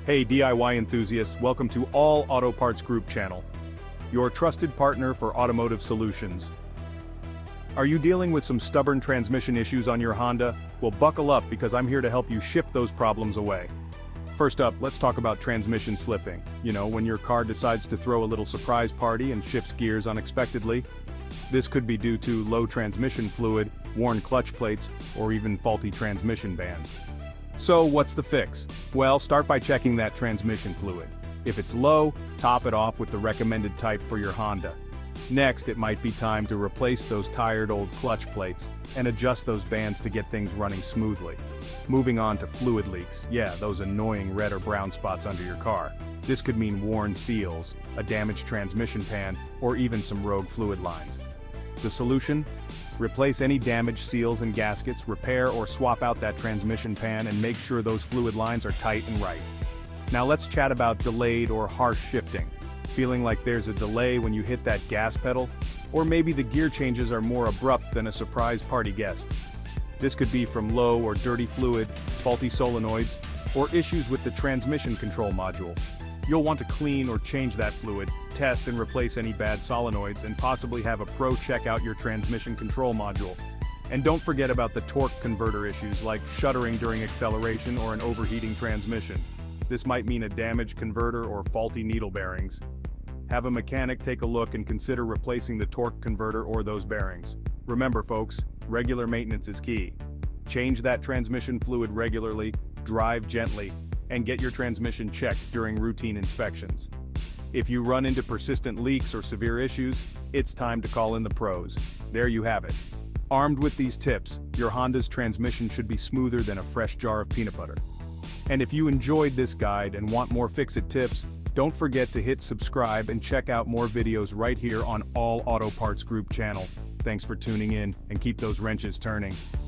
Hey DIY enthusiasts, welcome to All Auto Parts Group channel, your trusted partner for automotive solutions. Are you dealing with some stubborn transmission issues on your Honda? Well, buckle up because I'm here to help you shift those problems away. First up, let's talk about transmission slipping. You know, when your car decides to throw a little surprise party and shifts gears unexpectedly. This could be due to low transmission fluid, worn clutch plates, or even faulty transmission bands. So what's the fix? Well, start by checking that transmission fluid. If it's low, top it off with the recommended type for your Honda. Next, it might be time to replace those tired old clutch plates and adjust those bands to get things running smoothly. Moving on to fluid leaks. Yeah, those annoying red or brown spots under your car. This could mean worn seals, a damaged transmission pan, or even some rogue fluid lines. The solution? Replace any damaged seals and gaskets, repair or swap out that transmission pan, and make sure those fluid lines are tight and right. Now let's chat about delayed or harsh shifting. Feeling like there's a delay when you hit that gas pedal? Or maybe the gear changes are more abrupt than a surprise party guest. This could be from low or dirty fluid, faulty solenoids, or issues with the transmission control module. You'll want to clean or change that fluid, test and replace any bad solenoids, and possibly have a pro check out your transmission control module. And don't forget about the torque converter issues like shuddering during acceleration or an overheating transmission. This might mean a damaged converter or faulty needle bearings. Have a mechanic take a look and consider replacing the torque converter or those bearings. Remember folks, regular maintenance is key. Change that transmission fluid regularly, drive gently, and get your transmission checked during routine inspections. If you run into persistent leaks or severe issues, it's time to call in the pros. There you have it. Armed with these tips, your Honda's transmission should be smoother than a fresh jar of peanut butter. And if you enjoyed this guide and want more fix-it tips, don't forget to hit subscribe and check out more videos right here on All Auto Parts Group channel. Thanks for tuning in, and keep those wrenches turning.